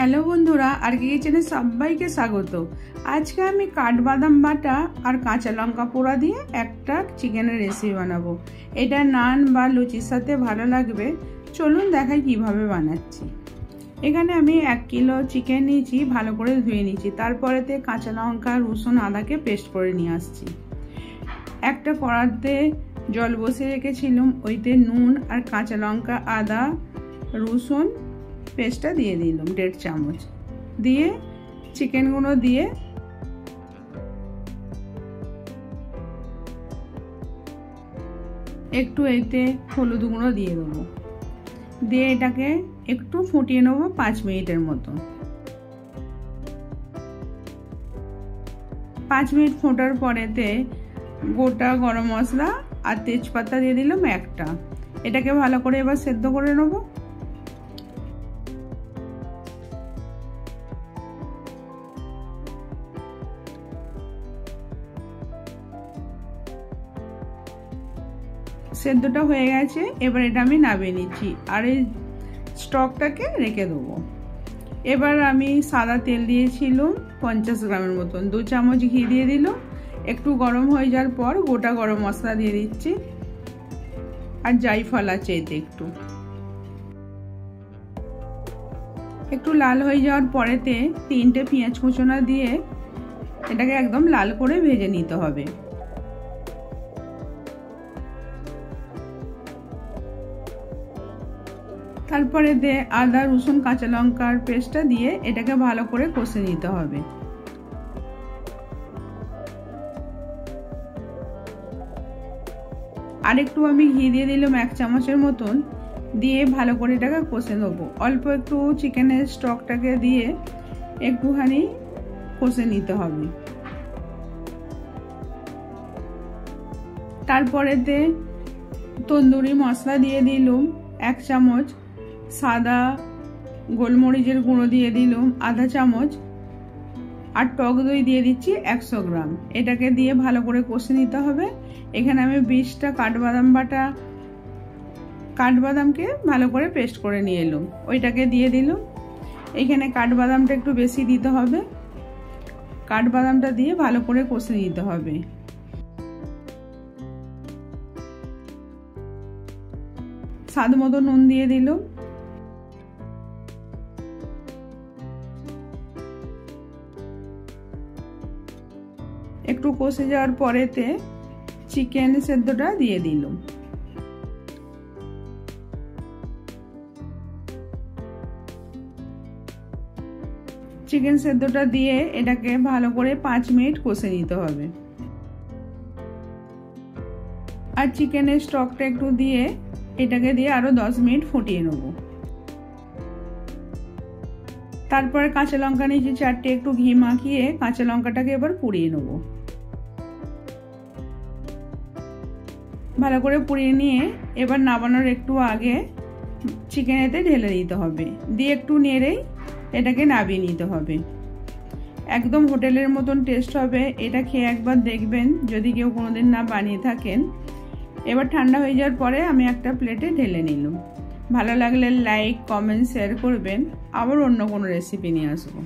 Hello বন্ধুরা, আরকে কিচেনে সবাইকে স্বাগত। আজকে আমি কাঠবাদাম বাটা আর কাঁচা লঙ্কা পোড়া দিয়ে একটা চিকেনের রেসিপি বানাবো। এটা নান বা লুচির সাথে ভালো লাগবে। চলুন দেখাই কিভাবে বানাচ্ছি। এখানে আমি 1 কিলো চিকেন নিয়েছি, ভালো করে ধুয়ে নিয়েছি। তারপরেতে কাঁচা লঙ্কা, রসুন, আদাকে পেস্ট করে নিয়ে আসছি। একটা কড়াতে জল বসিয়ে রেখেছিলাম, ওইতে নুন আর কাঁচা লঙ্কা, আদা, রসুন পেস্টটা দিয়ে দিলাম 1.5 চামচ। দিয়ে চিকেনগুলো দিয়ে একটু এতে হলুদ গুঁড়ো দিয়ে দেবো। দিয়ে এটাকে একটু ফুটিয়ে নেবো 5 মিনিটের মতো। 5 মিনিট ফোটার পরেতে গোটা গরম মশলা আর তেজপাতা দিয়ে দিলাম একটা। এটাকে ভালো করে এবার সেদ্ধ করে নেবো। সেদ্ধটা হয়ে গেছে, এবার এটা আমি নামিয়ে নিচ্ছি আর এই স্টকটাকে রেখে দেবো। এবার আমি সাদা তেল দিয়েছিলাম 50 গ্রামের মতন, 2 চামচ ঘি দিয়ে দিলাম। একটু গরম হয়ে যাওয়ার পর গোটা গরম মশলা দিয়ে দিচ্ছি আর জায়ফল আছে এতে একটু লাল হয়ে যাওয়ার পরেতে 3টে পেঁয়াজ কুচোনা দিয়ে এটাকে একদম লাল করে ভেজে নিতে হবে। তারপরে দিয়ে আদা, রসুন, কাঁচা লঙ্কার পেস্টটা দিয়ে এটাকে ভালো করে কষে নিতে হবে। আর একটু আমি ঘি দিয়ে দিলাম 1 চামচের মতন, দিয়ে ভালো করে এটাকে কষে নেবো। অল্প একটু চিকেনের স্টকটাকে দিয়ে একটুখানি কষে নিতে হবে। তারপরেতে তন্দুরি মশলা দিয়ে দিলাম 1 চামচ, সাদা গোলমরিচের গুঁড়ো দিয়ে দিলাম আধা চামচ, আর টক দই দিয়ে দিচ্ছি 100 গ্রাম। এটাকে দিয়ে ভালো করে কষে নিতে হবে। এখানে আমি 20টা কাঠবাদামকে ভালো করে পেস্ট করে নিয়ে এলাম, ওইটাকে দিয়ে দিলাম। এখানে কাঠবাদামটা একটু বেশি দিতে হবে। কাঠবাদামটা দিয়ে ভালো করে কষে নিতে হবে। স্বাদ মতো নুন দিয়ে দিলাম। একটু কষে যাওয়ার পরেতে চিকেন সেদ্ধটা দিয়ে দিলাম। চিকেন সেদ্ধটা দিয়ে এটাকে ভালো করে 5 মিনিট কষে নিতে হবে। আর চিকেনের স্টকটা একটু দিয়ে এটাকে দিয়ে আরো 10 মিনিট ফুটিয়ে নেব। তারপরে কাঁচা লঙ্কা নিচে 4টে, একটু ঘি মাখিয়ে কাঁচা লঙ্কাটাকে এবার পুড়িয়ে নেব। ভালো করে পুড়িয়ে নিয়ে এবার নামানোর একটু আগে চিকেনেতে ঢেলে দিতে হবে, দিয়ে একটু নেড়েই এটাকে নামিয়ে নিতে হবে। একদম হোটেলের মতন টেস্ট হবে। এটা খেয়ে একবার দেখবেন যদি কেউ কোনোদিন না বানিয়ে থাকেন। এবার ঠান্ডা হয়ে যাওয়ার পরে আমি একটা প্লেটে ঢেলে নিলাম। ভালো লাগলে লাইক, কমেন্ট, শেয়ার করবেন। আবার অন্য কোনো রেসিপি নিয়ে আসবো।